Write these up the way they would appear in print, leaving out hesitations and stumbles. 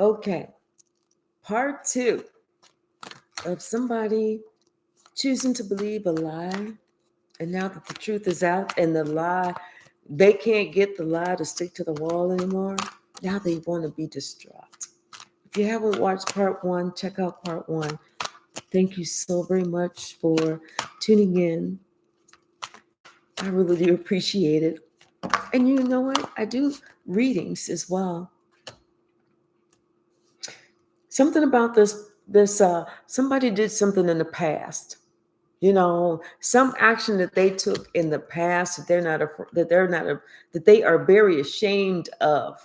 Okay. Part 2 of somebody choosing to believe a lie. And now that the truth is out and the lie, they can't get the lie to stick to the wall anymore. Now they want to be distraught. If you haven't watched part 1, check out part 1. Thank you so very much for tuning in. I really do appreciate it. And you know what? I do readings as well. Something about this somebody did something in the past. Some action that they took in the past that that they are very ashamed of.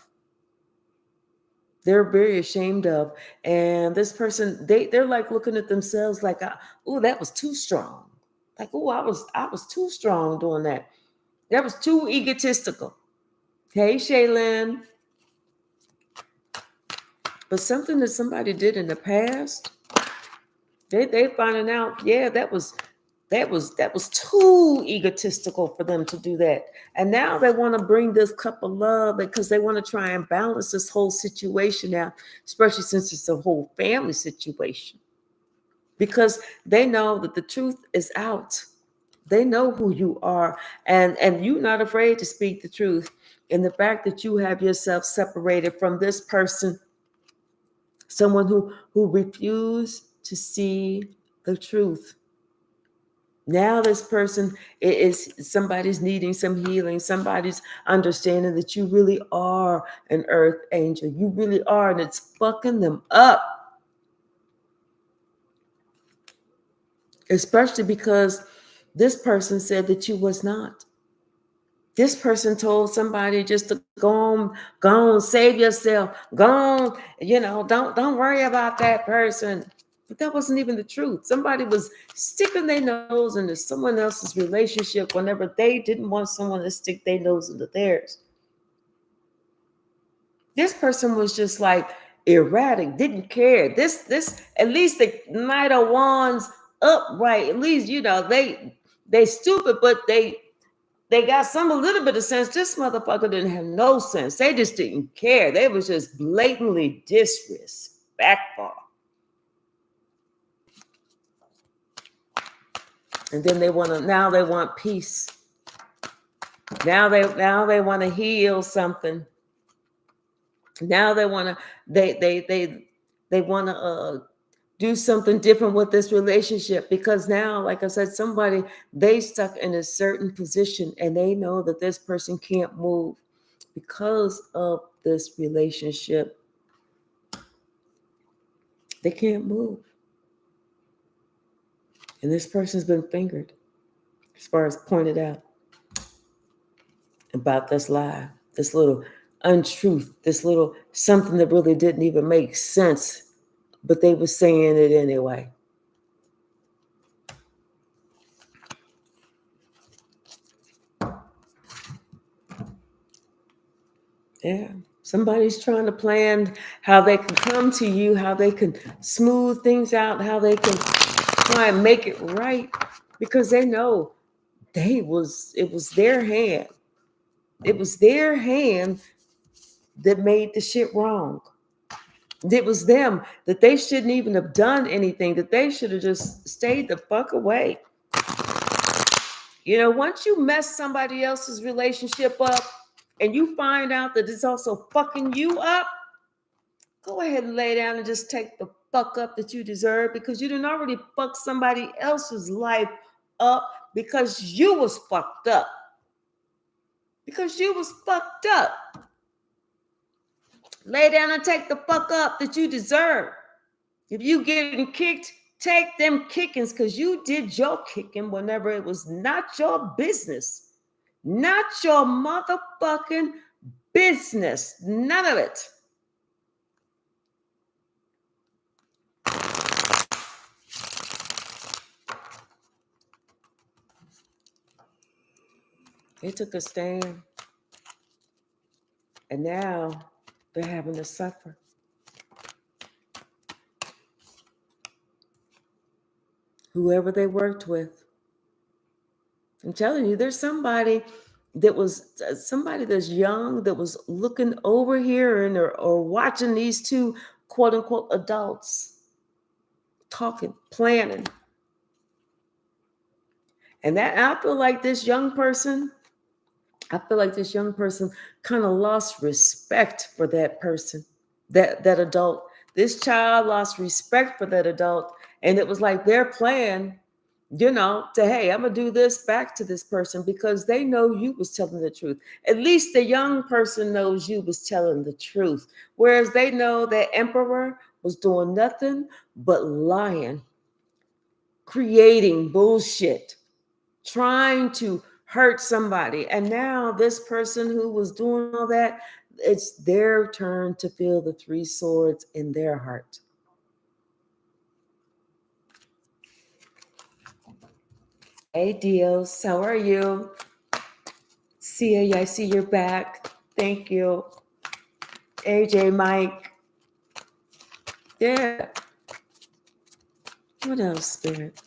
They're very ashamed of. And this person, they're like looking at themselves like, oh, that was too strong. Like, oh, I was too strong doing that. That was too egotistical. Hey, Shaylin. But something that somebody did in the past, they finding out, yeah, that was too egotistical for them to do that. And now they want to bring this cup of love because they want to try and balance this whole situation out, especially since it's a whole family situation. Because they know that the truth is out. They know who you are, and you're not afraid to speak the truth. And the fact that you have yourself separated from this person, someone who refused to see the truth. Now this person is somebody's needing some healing. Somebody's understanding that you really are an earth angel. You really are, and it's fucking them up. Especially because this person said that you was not. This person told somebody just to go on, save yourself. Go on, don't worry about that person. But that wasn't even the truth. Somebody was sticking their nose into someone else's relationship whenever they didn't want someone to stick their nose into theirs. This person was just like erratic, didn't care. This at least the Knight of Wands upright. At least they stupid, but they got a little bit of sense. This motherfucker didn't have no sense. They just didn't care. They was just blatantly disrespectful. And then they want peace. Now they want to heal something. Now they want to they want to do something different with this relationship, because now, like I said, they stuck in a certain position and they know that this person can't move because of this relationship. They can't move. And this person's been fingered, as far as pointed out, about this lie, this little untruth, this little something that really didn't even make sense, but they were saying it anyway. Yeah. Somebody's trying to plan how they can come to you, how they can smooth things out, how they can try and make it right, because they know it was their hand. It was their hand that made the shit wrong. It was them, that they shouldn't even have done anything, that they should have just stayed the fuck away. Once you mess somebody else's relationship up and you find out that it's also fucking you up, go ahead and lay down and just take the fuck up that you deserve, because you didn't already fuck somebody else's life up because you was fucked up. Because you was fucked up. Lay down and take the fuck up that you deserve. If you getting kicked, take them kickings, because you did your kicking whenever it was not your business. Not your motherfucking business. None of it. They took a stand. And now they're having to suffer. Whoever they worked with. I'm telling you, there's somebody That was somebody that's young that was looking over here and or watching these two quote unquote adults talking, planning. And that I feel like this young person, kind of lost respect for that person, that adult. This child lost respect for that adult. And it was like their plan, to, hey, I'm gonna do this back to this person because they know you was telling the truth. At least the young person knows you was telling the truth. Whereas they know that emperor was doing nothing but lying, creating bullshit, trying to hurt somebody. And now this person who was doing all that, it's their turn to feel the three swords in their heart. Hey, Dios, how are you? Sia, I see you're back. Thank you. AJ, Mike. Yeah. What else, Spirit?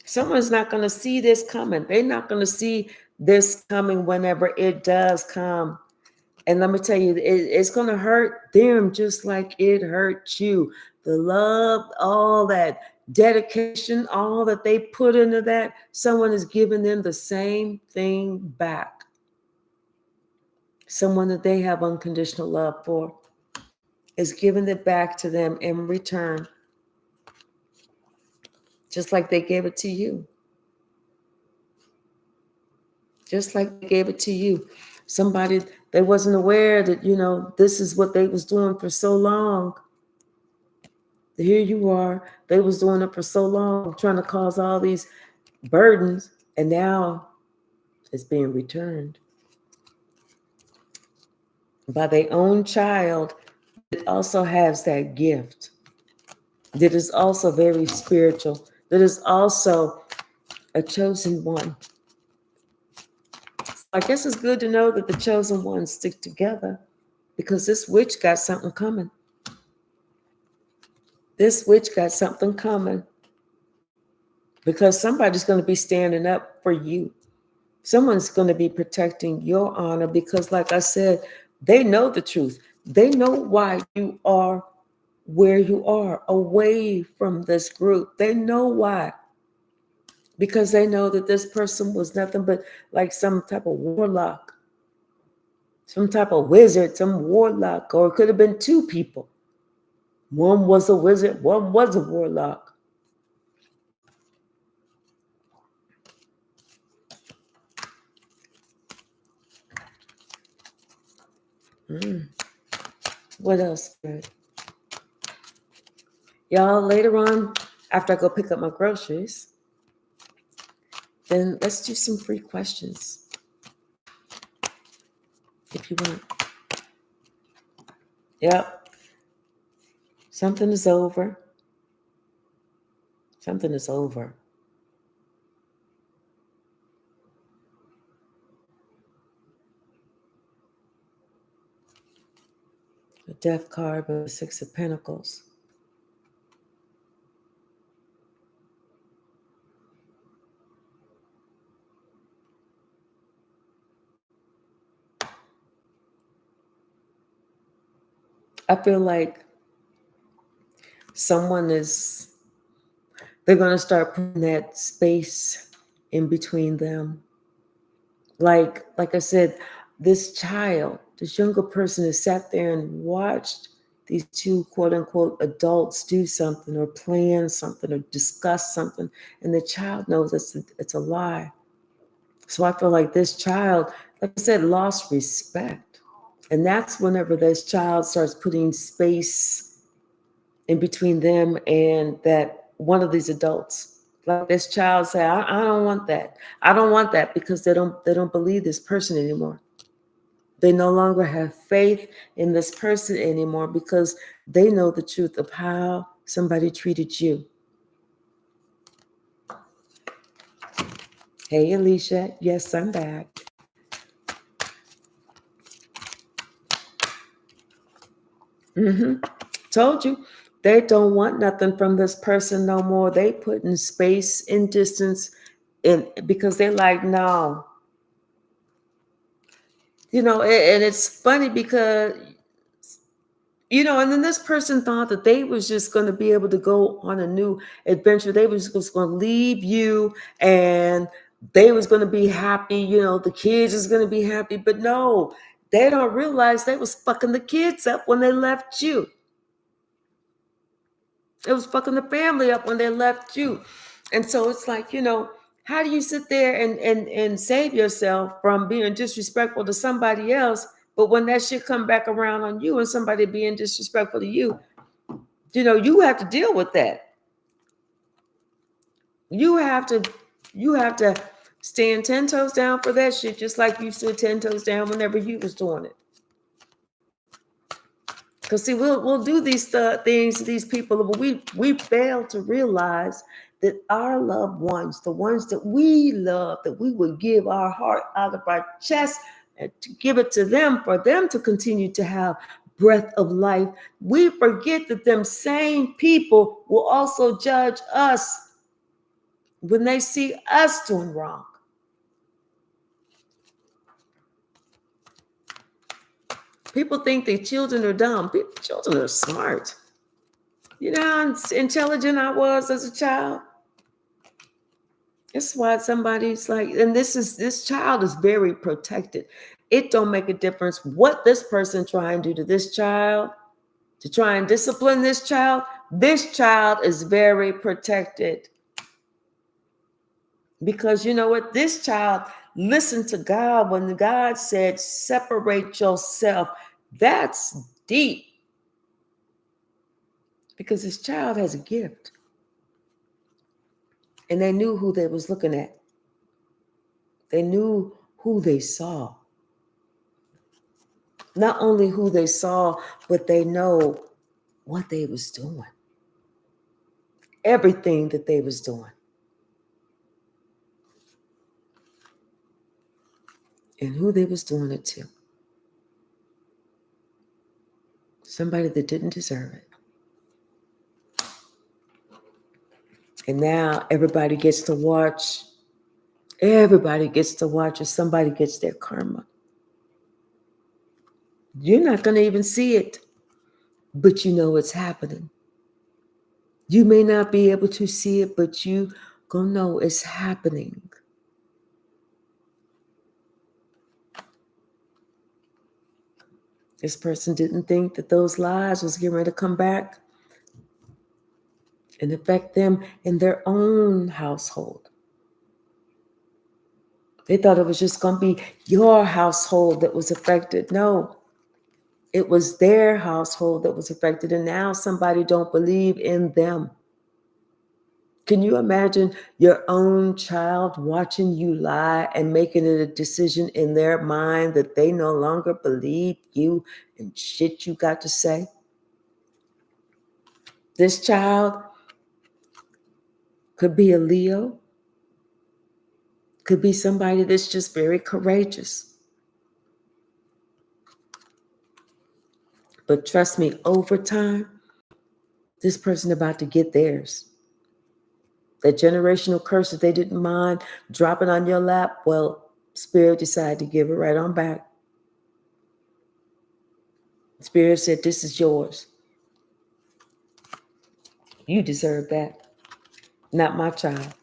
Someone's not going to see this coming. They're not going to see this coming whenever it does come. And let me tell you, it's going to hurt them just like it hurt you. The love, all that dedication, all that they put into that, someone is giving them the same thing back. Someone that they have unconditional love for is giving it back to them in return, just like they gave it to you. Just like they gave it to you. Somebody, they wasn't aware that, this is what they was doing for so long. Here you are. They was doing it for so long, trying to cause all these burdens, and now it's being returned by their own child that also has that gift, that is also very spiritual, that is also a chosen one. I guess it's good to know that the chosen ones stick together, because this witch got something coming. This witch got something coming, because somebody's going to be standing up for you. Someone's going to be protecting your honor, because like I said, they know the truth. They know why you are where you are, away from this group. They know why. Because they know that this person was nothing but like some type of warlock, some type of wizard, some warlock, or it could have been two people. One was a wizard, one was a warlock. What else? Y'all, later on, after I go pick up my groceries, then let's do some free questions, if you want. Yep. Something is over. Something is over. The Death card with the Six of Pentacles. I feel like they're going to start putting that space in between them. Like I said, this younger person has sat there and watched these two quote unquote adults do something or plan something or discuss something. And the child knows it's a lie. So I feel like this child, like I said, lost respect. And that's whenever this child starts putting space in between them and that one of these adults. Like this child say, I don't want that. I don't want that, because they don't believe this person anymore. They no longer have faith in this person anymore, because they know the truth of how somebody treated you. Hey, Alicia. Yes, I'm back. Told you. They don't want nothing from this person no more. They put in space, in distance, And because they're like, no, and it's funny because, and then this person thought that they was just going to be able to go on a new adventure. They was just going to leave you, and they was going to be happy. The kids is going to be happy, but no, they don't realize they was fucking the kids up when they left you. It was fucking the family up when they left you. And so it's like, how do you sit there and save yourself from being disrespectful to somebody else? But when that shit come back around on you and somebody being disrespectful to you, you have to deal with that. You have to stand 10 toes down for that shit, just like you stood 10 toes down whenever you was doing it. Because see, we'll do these things to these people, but we fail to realize that our loved ones, the ones that we love, that we would give our heart out of our chest and to give it to them, for them to continue to have breath of life. We forget that them same people will also judge us when they see us doing wrong. People think that children are dumb. Children are smart. You know how intelligent I was as a child? That's why somebody's like, and this child is very protected. It don't make a difference what this person try and do to this child, to try and discipline this child. This child is very protected. Because you know what? This child listened to God when God said, separate yourself. That's deep. Because this child has a gift. And they knew who they was looking at. They knew who they saw. Not only who they saw, but they know what they was doing. Everything that they was doing. And who they was doing it to. Somebody that didn't deserve it. And now everybody gets to watch. Everybody gets to watch as somebody gets their karma. You're not going to even see it, but you know it's happening. You may not be able to see it, but you gonna know it's happening. This person didn't think that those lies was getting ready to come back and affect them in their own household. They thought it was just going to be your household that was affected. No, it was their household that was affected. And now somebody don't believe in them. Can you imagine your own child watching you lie and making it a decision in their mind that they no longer believe you and shit you got to say? This child could be a Leo, could be somebody that's just very courageous. But trust me, over time, this person about to get theirs. That generational curse that they didn't mind dropping on your lap, well, Spirit decided to give it right on back. Spirit said, this is yours. You deserve that. Not my child.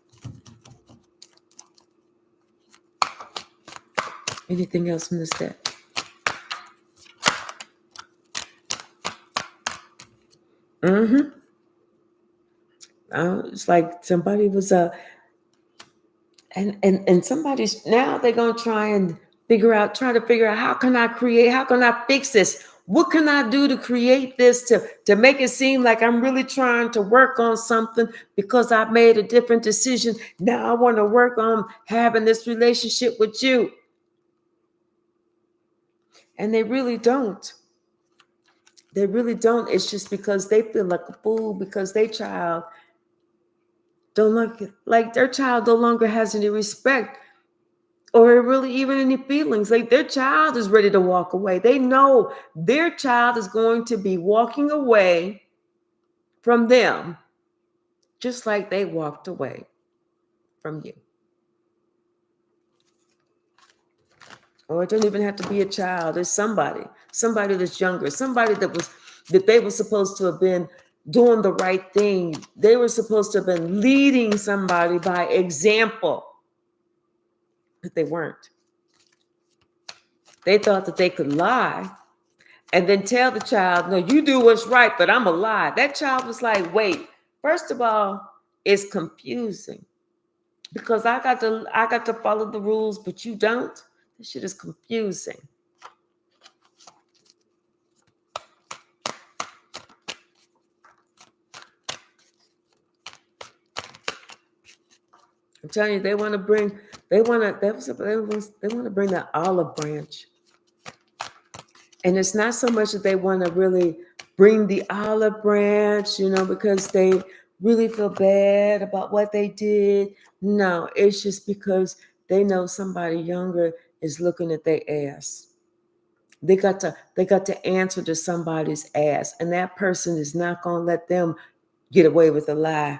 Anything else from this deck? It's like somebody was and somebody's now they're gonna try to figure out how can I fix this? What can I do to create this to make it seem like I'm really trying to work on something because I've made a different decision. Now I want to work on having this relationship with you. And they really don't. They really don't. It's just because they feel like a fool because their child don't look like their child no longer has any respect or really even any feelings. Like their child is ready to walk away. They know their child is going to be walking away from them, just like they walked away from you. or it don't even have to be a child. It's somebody that's younger, somebody that they were supposed to have been doing the right thing. They were supposed to have been leading somebody by example, but they weren't. They thought that they could lie and then tell the child, no, you do what's right, but I'm a lie. That child was like, wait, first of all, it's confusing because I got to follow the rules, but you don't. This shit is confusing. I'm telling you, they want to bring that olive branch. And it's not so much that they want to really bring the olive branch, because they really feel bad about what they did. No, it's just because they know somebody younger is looking at their ass. They got to answer to somebody's ass, and that person is not going to let them get away with a lie.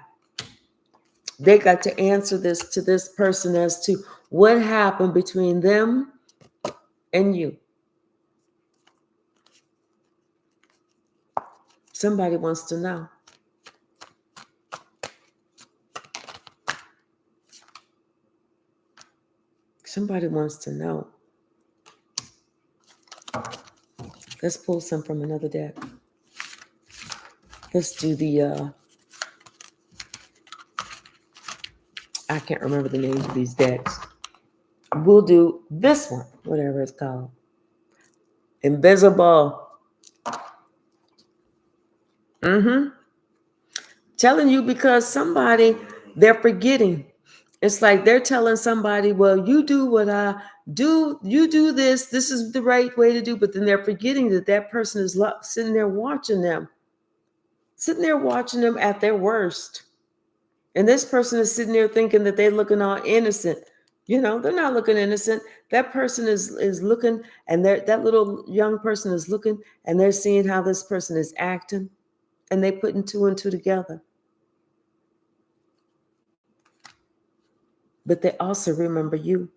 They got to answer this to this person as to what happened between them and you. Somebody wants to know. Somebody wants to know. Let's pull some from another deck. Let's do the, I can't remember the names of these decks. We'll do this one, whatever it's called. Invisible. Telling you because somebody, they're forgetting. It's like they're telling somebody, well, you do what I do. You do this. This is the right way to do. But then they're forgetting that person is sitting there watching them. Sitting there watching them at their worst. And this person is sitting there thinking that they're looking all innocent. They're not looking innocent. That person is looking, and that little young person is looking, and they're seeing how this person is acting, and they putting two and two together. But they also remember you.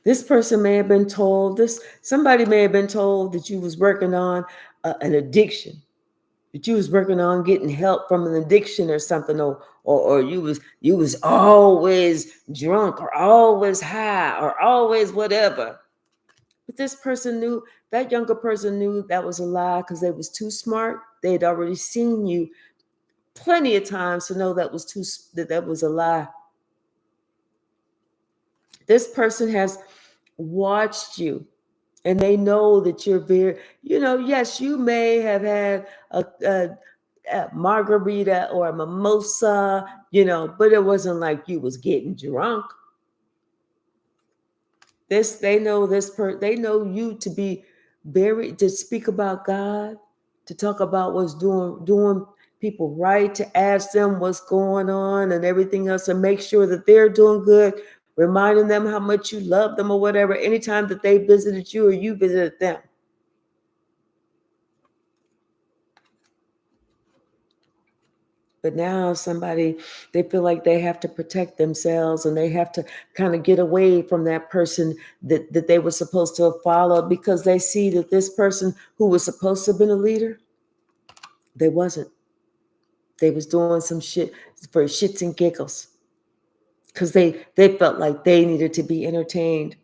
This person may have been told somebody may have been told that you was working on an addiction, that you was working on getting help from an addiction or something, or you was always drunk or always high or always whatever. But this person knew, that younger person knew that was a lie because they was too smart. They had already seen you plenty of times to know that was a lie. This person has watched you, and they know that you're very, yes, you may have had a margarita or a mimosa, but it wasn't like you was getting drunk. They know you to be to speak about God, to talk about what's doing people right, to ask them what's going on and everything else, and make sure that they're doing good, reminding them how much you love them or whatever, anytime that they visited you or you visited them. But now they feel like they have to protect themselves, and they have to kind of get away from that person that they were supposed to have followed, because they see that this person who was supposed to have been a leader, they wasn't. They was doing some shit for shits and giggles because they felt like they needed to be entertained.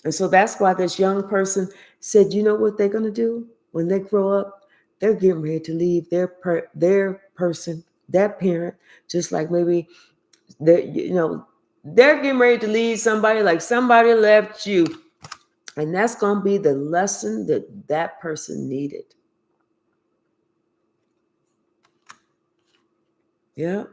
And so that's why this young person said, you know what they're going to do when they grow up? They're getting ready to leave their person, that parent, just like maybe they're getting ready to leave somebody, like somebody left you. And that's going to be the lesson that person needed. Yeah.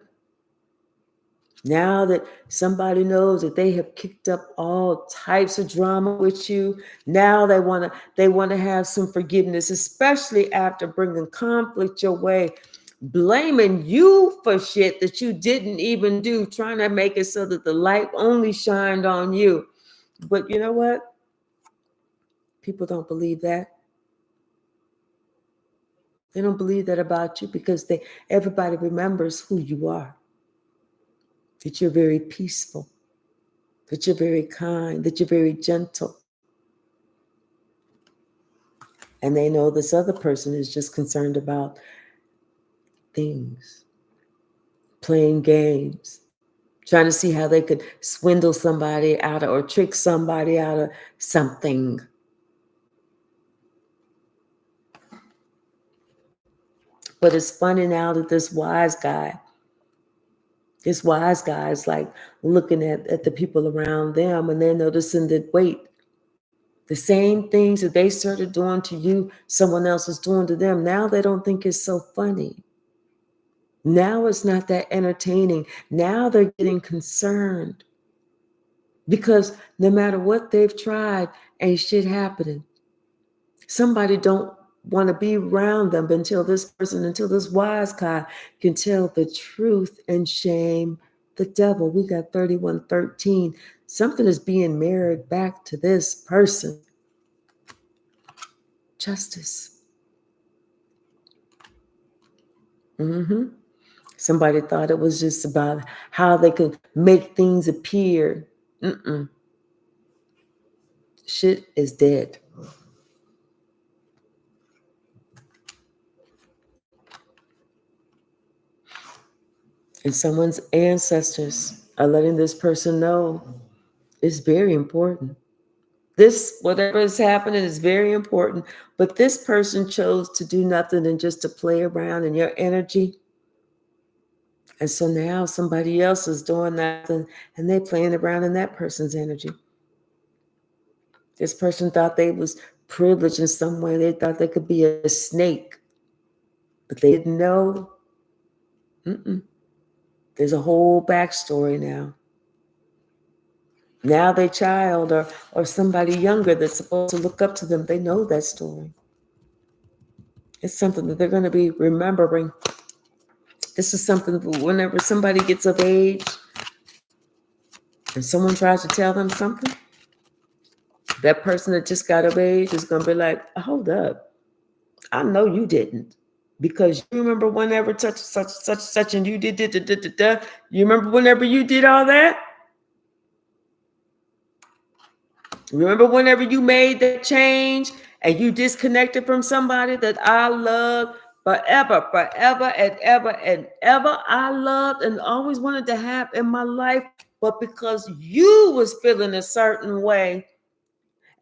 Now that somebody knows that they have kicked up all types of drama with you, now they want to have some forgiveness, especially after bringing conflict your way, blaming you for shit that you didn't even do, trying to make it so that the light only shined on you. But you know what? People don't believe that. They don't believe that about you because everybody remembers who you are. That you're very peaceful, that you're very kind, that you're very gentle. And they know this other person is just concerned about things, playing games, trying to see how they could swindle somebody out of or trick somebody out of something. But it's funny now that this wise guy is like looking at the people around them, and they're noticing that, wait, the same things that they started doing to you, someone else is doing to them. Now they don't think it's so funny. Now it's not that entertaining. Now they're getting concerned because no matter what they've tried, ain't shit happening. Somebody don't want to be around them until this wise guy can tell the truth and shame the devil. We got 3113. Something is being mirrored back to this person. Justice. Somebody thought it was just about how they could make things appear. Shit is dead. And someone's ancestors are letting this person know it's very important. This, whatever is happening, is very important. But this person chose to do nothing and just to play around in your energy. And so now somebody else is doing nothing and they're playing around in that person's energy. This person thought they was privileged in some way. They thought they could be a snake. But they didn't know. There's a whole backstory now. Now their child or somebody younger that's supposed to look up to them, they know that story. It's something that they're going to be remembering. This is something that whenever somebody gets of age and someone tries to tell them something, that person that just got of age is going to be like, hold up. I know you didn't. Because you remember whenever such, and you did. You remember whenever you did all that? Remember whenever you made that change and you disconnected from somebody that I loved forever and ever I loved and always wanted to have in my life, but because you was feeling a certain way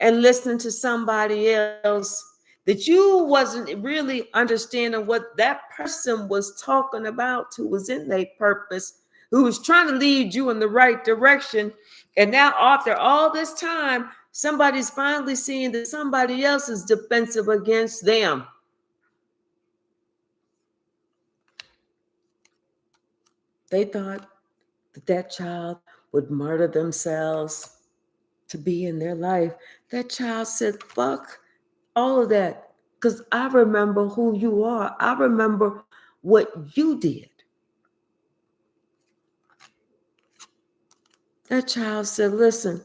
and listening to somebody else, that you wasn't really understanding what that person was talking about, who was in their purpose, who was trying to lead you in the right direction. And now after all this time, somebody's finally seeing that somebody else is defensive against them. They thought that child would murder themselves to be in their life. That child said, fuck all of that. Because I remember who you are. I remember what you did. That child said, listen,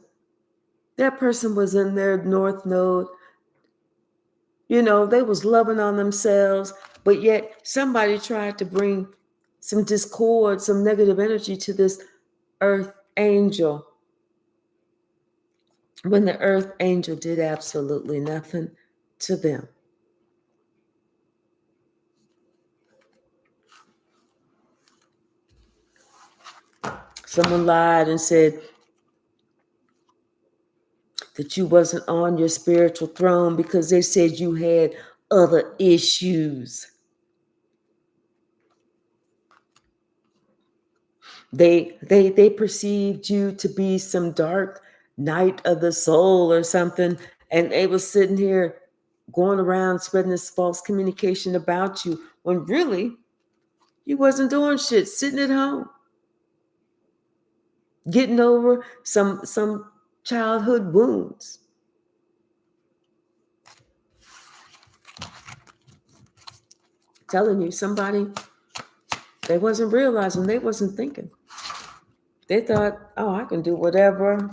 that person was in their north node. You know, they was loving on themselves, but yet somebody tried to bring some discord, some negative energy to this earth angel. When the earth angel did absolutely nothing to them. Someone lied and said that you wasn't on your spiritual throne because they said you had other issues. They perceived you to be some dark night of the soul or something, and they was sitting here going around spreading this false communication about you when really you wasn't doing shit, sitting at home, getting over some childhood wounds. Telling you, somebody, they wasn't realizing, they wasn't thinking. They thought, oh, I can do whatever.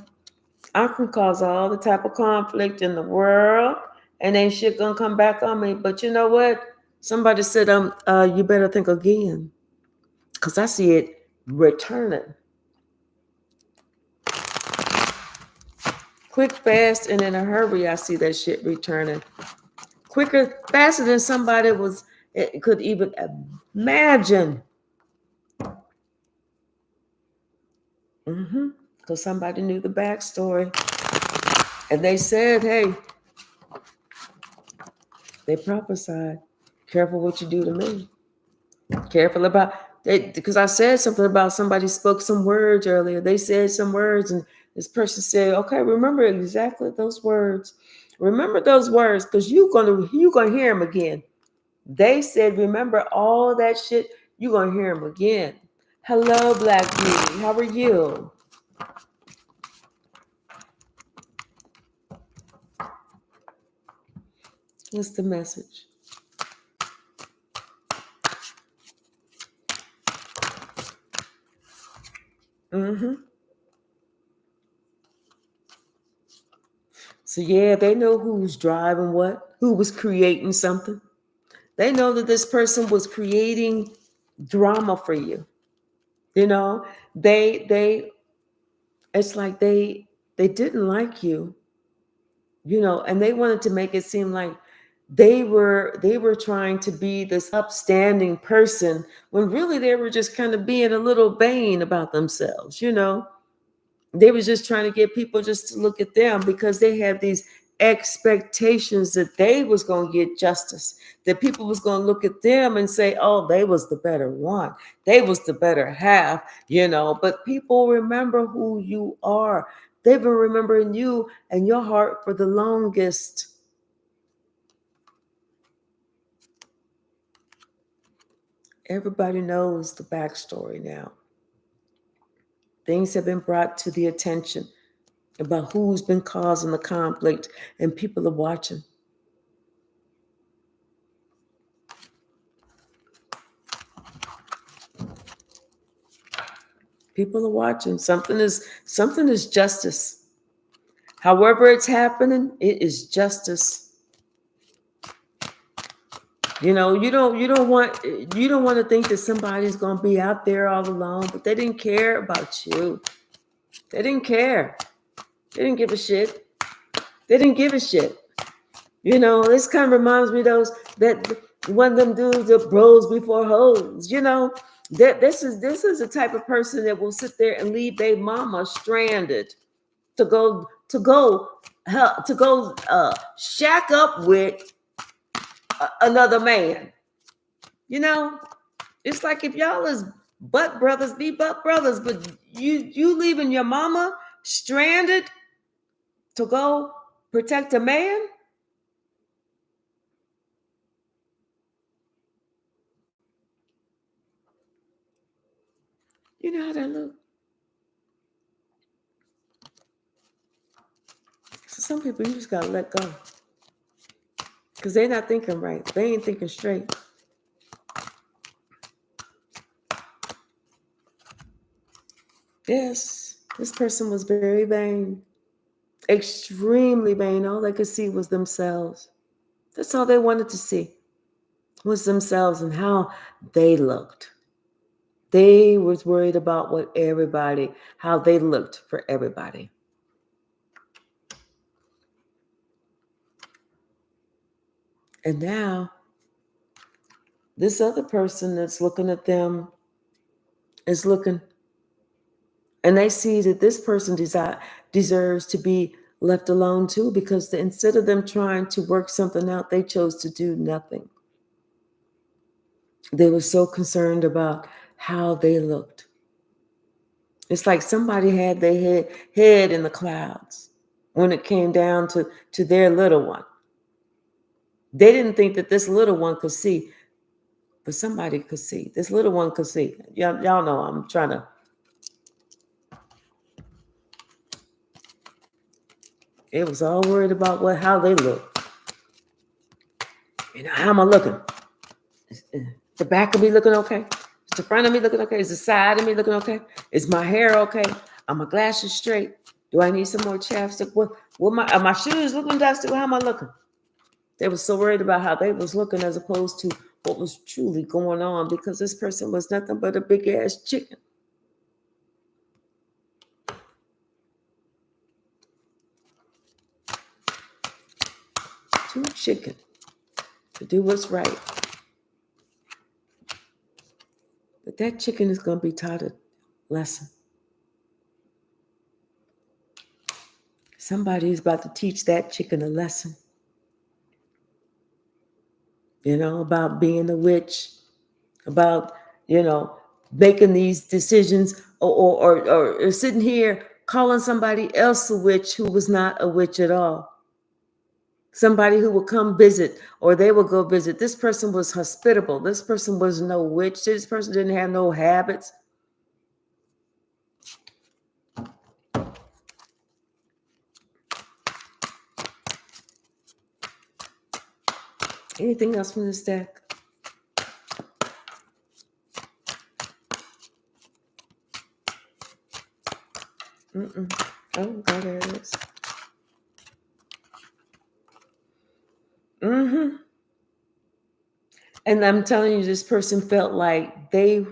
I can cause all the type of conflict in the world and ain't shit gonna come back on me. But you know what? Somebody said, you better think again. Because I see it returning. Quick, fast, and in a hurry, I see that shit returning. Quicker, faster than somebody could even imagine. Because somebody knew the backstory. And they said, hey, they prophesied, careful what you do to me. Careful about it. Because I said something about somebody spoke some words earlier. They said some words, and this person said, okay, remember exactly those words. Remember those words, because you're gonna hear them again. They said, remember all that shit, you're gonna hear them again. Hello, Black Beauty. How are you? What's the message? So yeah, they know who's driving what, who was creating something. They know that this person was creating drama for you. You know, they it's like they didn't like you, and they wanted to make it seem like they were trying to be this upstanding person when really they were just kind of being a little vain about themselves. They was just trying to get people just to look at them because they had these expectations that they was going to get justice, that people was going to look at them and say, oh, they was the better one, they was the better half. But people remember who you are. They've been remembering you and your heart for the longest. Everybody knows the backstory now. Things have been brought to the attention about who's been causing the conflict, and people are watching. People are watching. Something is justice. However it's happening, it is justice. You don't want to think that somebody's going to be out there all alone, but they didn't care about you. They didn't care. They didn't give a shit. They didn't give a shit. This kind of reminds me of those that one of them dudes that bros before hoes. That this is the type of person that will sit there and leave their mama stranded to go shack up with another man. It's like if y'all is butt brothers, be butt brothers, but you leaving your mama stranded to go protect a man. You know how that look. So some people you just gotta let go. Because they're not thinking right. They ain't thinking straight. Yes, this person was very vain. Extremely vain. All they could see was themselves. That's all they wanted to see was themselves and how they looked. They was worried about how they looked for everybody. And now, this other person that's looking at them is looking, and they see that this person deserves to be left alone too, because instead of them trying to work something out, they chose to do nothing. They were so concerned about how they looked. It's like somebody had their head in the clouds when it came down to their little one. They didn't think that this little one could see, but somebody could see. This little one could see. Y'all know I'm trying to. It was all worried about how they look. How am I looking? Is the back of me looking okay? Is the front of me looking okay? Is the side of me looking okay? Is my hair okay? Are my glasses straight? Do I need some more chapstick? Are my shoes looking dusty? How am I looking? They were so worried about how they was looking as opposed to what was truly going on, because this person was nothing but a big ass chicken. Too chicken to do what's right. But that chicken is going to be taught a lesson. Somebody is about to teach that chicken a lesson. About being a witch, about, making these decisions, or sitting here calling somebody else a witch who was not a witch at all. Somebody who would come visit, or they would go visit. This person was hospitable. This person was no witch. This person didn't have no habits. Anything else from this deck? Oh, there it is. And I'm telling you, this person felt like they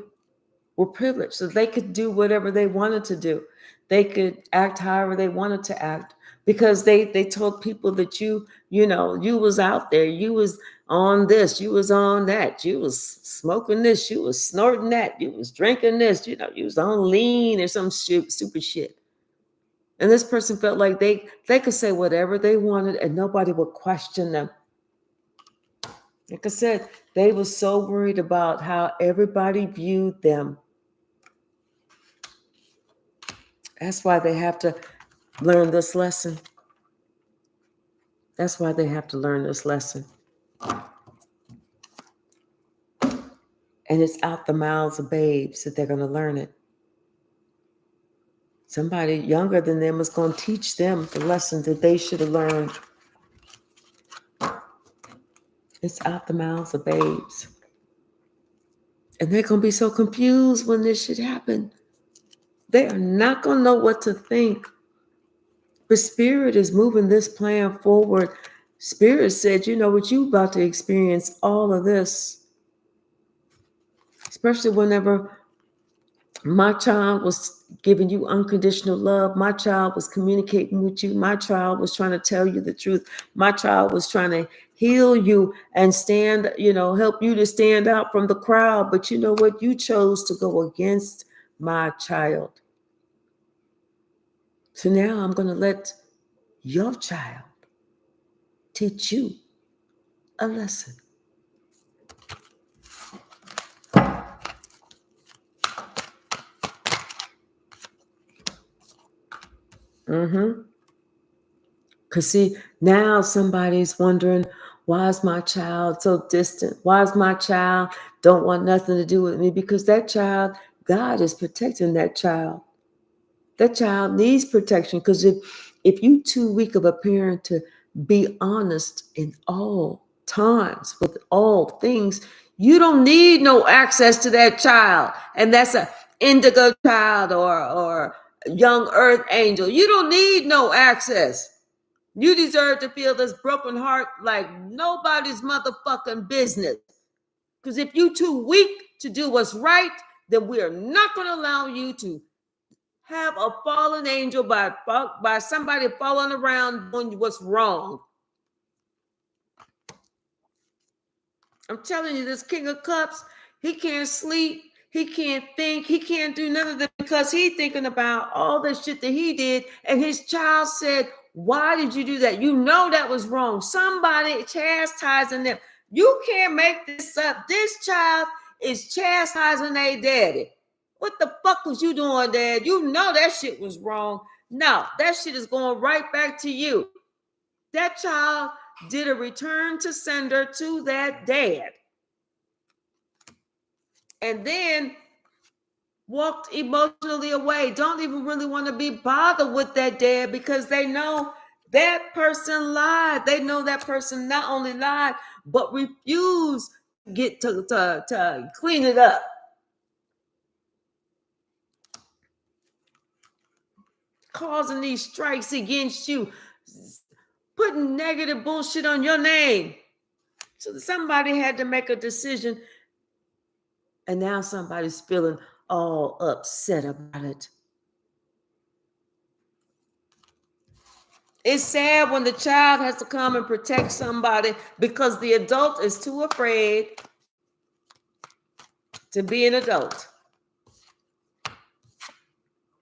were privileged, so they could do whatever they wanted to do. They could act however they wanted to act, because they told people that you was out there, you was on this, you was on that, you was smoking this, you was snorting that, you was drinking this, you was on lean or some super shit. And this person felt like they could say whatever they wanted and nobody would question them. Like I said, they were so worried about how everybody viewed them. That's why they have to learn this lesson. That's why they have to learn this lesson. And it's out the mouths of babes that they're going to learn it. Somebody younger than them is going to teach them the lesson that they should have learned. It's out the mouths of babes. And they're going to be so confused when this shit happen. They are not going to know what to think. But Spirit is moving this plan forward. Spirit said, what you about to experience all of this. Especially whenever my child was giving you unconditional love. My child was communicating with you. My child was trying to tell you the truth. My child was trying to heal you and help you to stand out from the crowd. But you know what? You chose to go against my child. So now I'm going to let your child teach you a lesson. Because see, now somebody's wondering, why is my child so distant? Why is my child don't want nothing to do with me? Because that child, God is protecting that child. That child needs protection, because if you too weak of a parent to be honest in all times with all things, you don't need no access to that child. And that's a indigo child or young earth angel. You don't need no access. You deserve to feel this broken heart like nobody's motherfucking business. Because if you too weak to do what's right, then we are not going to allow you to have a fallen angel by somebody falling around doing what's wrong. I'm telling you, this King of Cups, he can't sleep, he can't think, he can't do none of that, because he's thinking about all the shit that he did. And his child said, why did you do that? You know that was wrong. Somebody chastising them. You can't make this up. This child is chastising their daddy. What the fuck was you doing, Dad? You know that shit was wrong. No, that shit is going right back to you. That child did a return to sender to that dad. And then walked emotionally away. Don't even really want to be bothered with that dad, because they know that person lied. They know that person not only lied, but refused to get to clean it up. Causing these strikes against you, putting negative bullshit on your name. So somebody had to make a decision, and now somebody's feeling all upset about it. It's sad when the child has to come and protect somebody because the adult is too afraid to be an adult.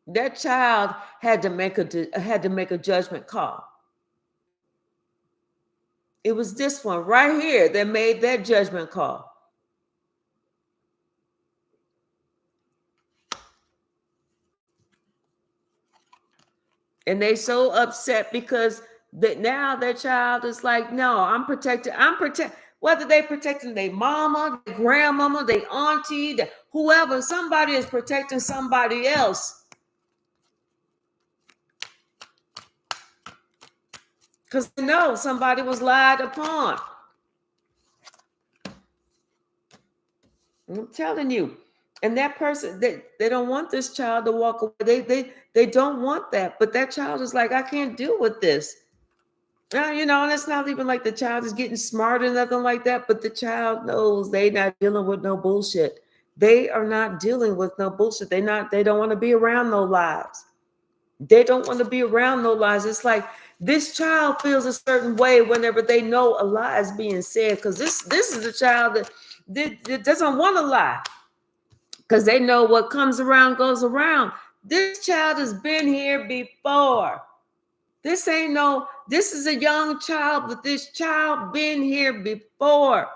That child had to make a judgment call. It was this one right here that made that judgment call. And they so upset because that now their child is like, no, I'm protected. Whether they protecting their mama, their grandmama, their auntie, whoever, somebody is protecting somebody else. Because they know somebody was lied upon. I'm telling you. And that person, they don't want this child to walk away. They don't want that. But that child is like, I can't deal with this. And it's not even like the child is getting smart or nothing like that. But the child knows they're not dealing with no bullshit. They are not dealing with no bullshit. They don't want to be around no lies. They don't want to be around no lies. It's like this child feels a certain way whenever they know a lie is being said. Because this is a child that doesn't want to lie. Because they know what comes around goes around. This child has been here before. This is a young child, but this child been here before.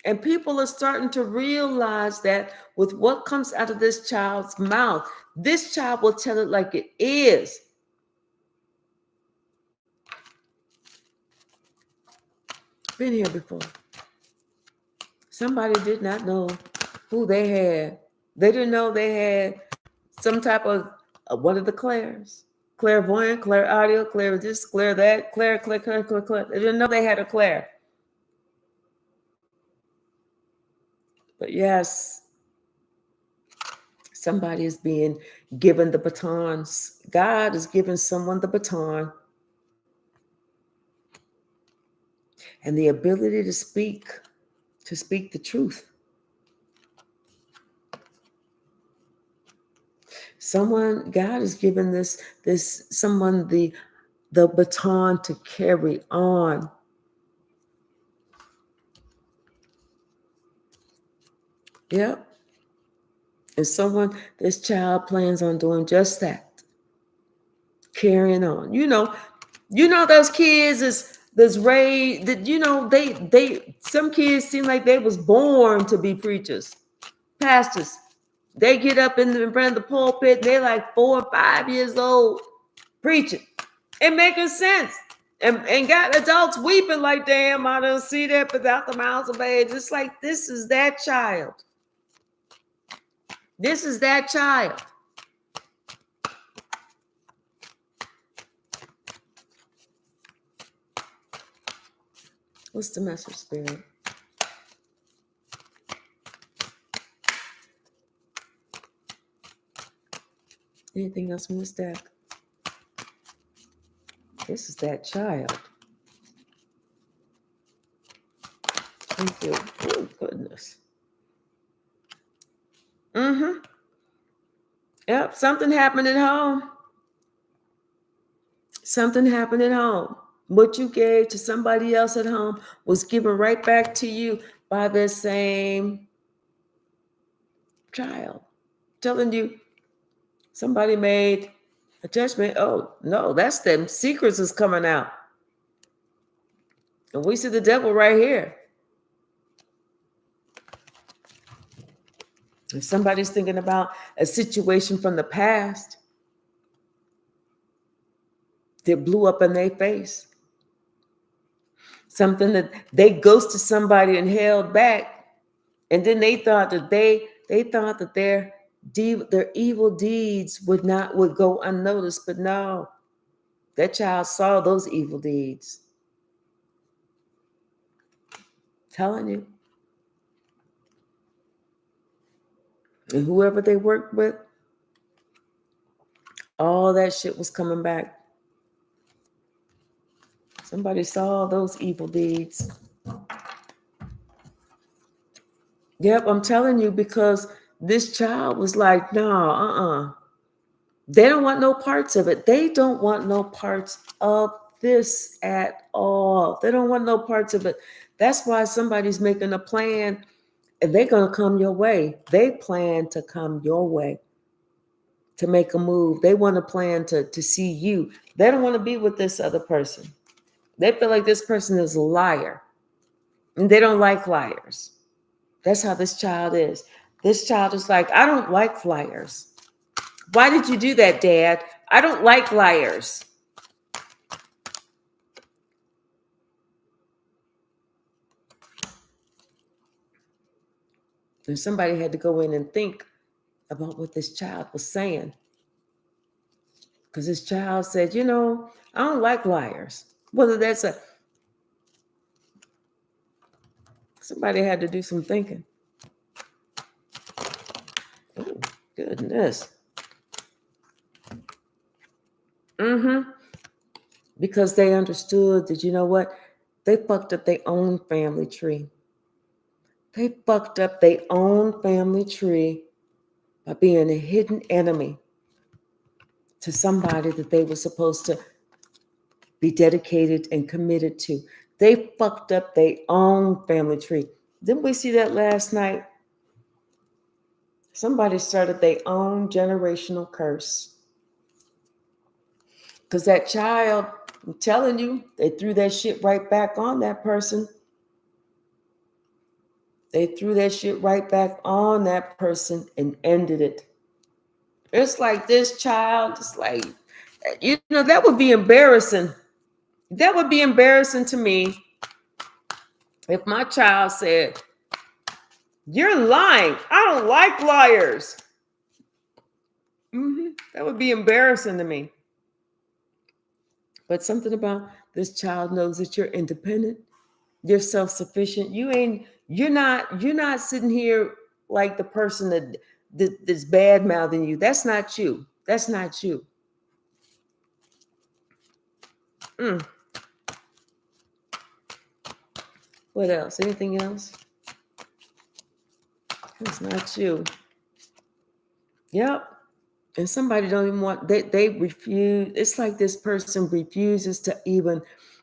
And people are starting to realize that with what comes out of this child's mouth, this child will tell it like it is. Been here before. Somebody did not know who they had. They didn't know they had some type of, what are the clairs? Clairvoyant, clair audio, clair this, clair that, clair. They didn't know they had a clair. But yes, somebody is being given the batons. God is giving someone the baton and the ability to speak the truth. God has given someone the baton to carry on. Yep. And this child plans on doing just that. Carrying on. Those kids is raised that, some kids seem like they was born to be preachers, pastors. They get up in front of the pulpit, they're like 4 or 5 years old, preaching and making sense. And got adults weeping like, damn, I don't see that without the mouths of age. It's like, this is that child. This is that child. What's the message, Spirit? Anything else from this deck? This is that child. Thank you. Oh, goodness. Yep, something happened at home. Something happened at home. What you gave to somebody else at home was given right back to you by the same child. Telling you, somebody made a judgment. Oh, no, that's them. Secrets is coming out. And we see the devil right here. If somebody's thinking about a situation from the past that blew up in their face, something that they ghosted somebody and held back, and then they thought that their evil deeds would go unnoticed. But no, that child saw those evil deeds. Telling you. And whoever they worked with, all that shit was coming back. Somebody saw those evil deeds. Yep, I'm telling you, because this child was like, no, They don't want no parts of it. They don't want no parts of this at all. They don't want no parts of it. That's why somebody's making a plan and they're going to come your way. They plan to come your way, to make a move. They want to plan to see you. They don't want to be with this other person. They feel like this person is a liar and they don't like liars. That's how this child is. This child is like, I don't like liars. Why did you do that, Dad? I don't like liars. And somebody had to go in and think about what this child was saying. Because this child said, I don't like liars. Whether that's somebody had to do some thinking. Oh, goodness. Because they understood that, you know what? They fucked up their own family tree. They fucked up their own family tree by being a hidden enemy to somebody that they were supposed to be dedicated and committed to. They fucked up their own family tree. Didn't we see that last night? Somebody started their own generational curse. Because that child, I'm telling you, they threw that shit right back on that person. They threw that shit right back on that person and ended it. It's like this child, it's like, that would be embarrassing. That would be embarrassing to me if my child said, you're lying. I don't like liars. That would be embarrassing to me. But something about this child knows that you're independent. You're self-sufficient. You're not sitting here like the person that's bad mouthing you. That's not you. That's not you. What else? Anything else? It's not you. Yep. And somebody don't even want, they refuse. It's like this person refuses to even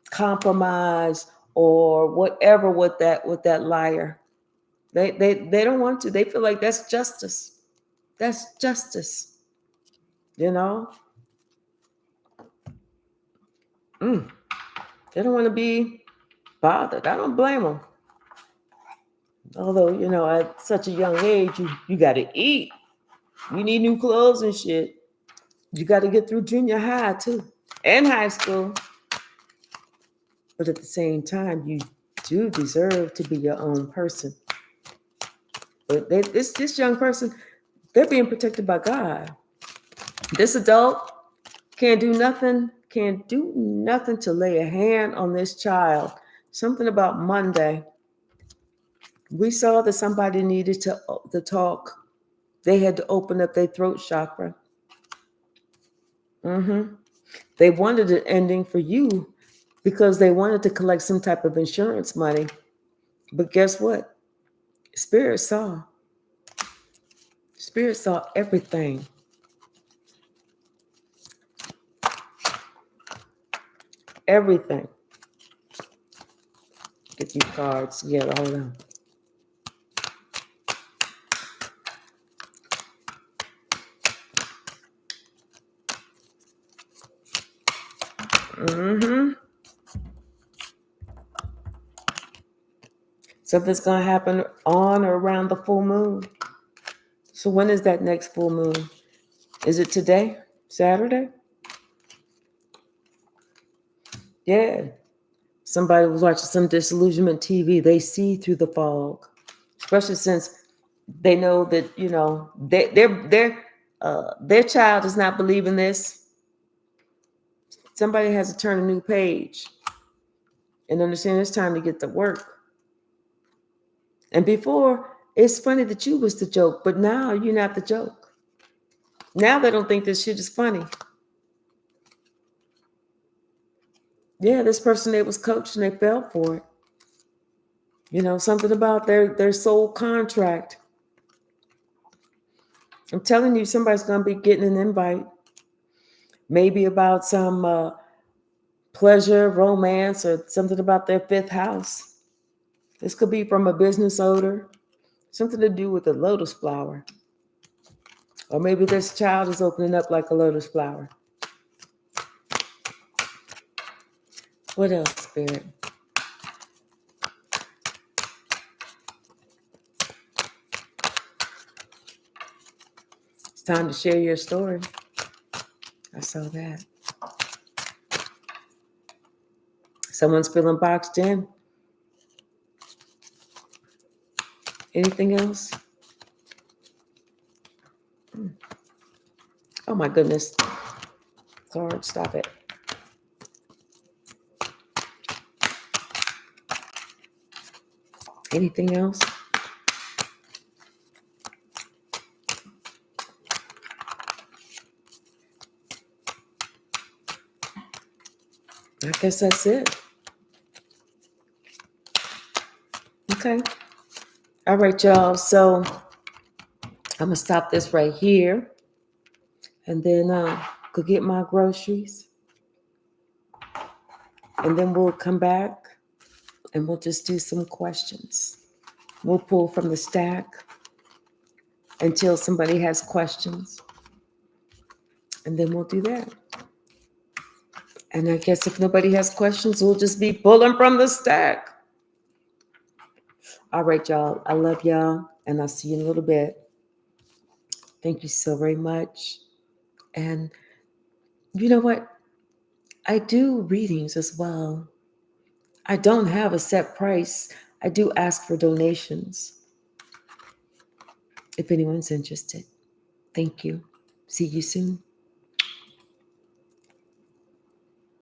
compromise or whatever with that liar. They don't want to. They feel like that's justice. That's justice. You know? They don't want to be bothered. I don't blame them. Although, at such a young age, you got to eat. You need new clothes and shit. You got to get through junior high too, and high school. But at the same time, you do deserve to be your own person. But this young person, they're being protected by God. This adult can't do nothing to lay a hand on this child. Something about Monday. We saw that somebody needed to talk. They had to open up their throat chakra. They wanted an ending for you because they wanted to collect some type of insurance money. But guess what? Spirit saw everything. Everything. Get these cards together. Hold on. Something's going to happen on or around the full moon. So when is that next full moon? Is it today? Saturday? Yeah. Somebody was watching some disillusionment TV. They see through the fog, especially since they know that, their child is not believing this. Somebody has to turn a new page and understand it's time to get to work. And before, it's funny that you was the joke, but now you're not the joke. Now they don't think this shit is funny. Yeah, this person, they was coached and they fell for it. Something about their soul contract. I'm telling you, somebody's going to be getting an invite. Maybe about some pleasure, romance, or something about their fifth house. This could be from a business owner, something to do with a lotus flower. Or maybe this child is opening up like a lotus flower. What else, Spirit? It's time to share your story. I saw that. Someone's feeling boxed in. Anything else? Oh my goodness. Card, stop it. Anything else? I guess that's it. Okay. All right, y'all. So I'm going to stop this right here. And then go get my groceries. And then we'll come back and we'll just do some questions. We'll pull from the stack until somebody has questions. And then we'll do that. And I guess if nobody has questions, we'll just be pulling from the stack. All right, y'all. I love y'all. And I'll see you in a little bit. Thank you so very much. And you know what? I do readings as well. I don't have a set price. I do ask for donations if anyone's interested. Thank you. See you soon.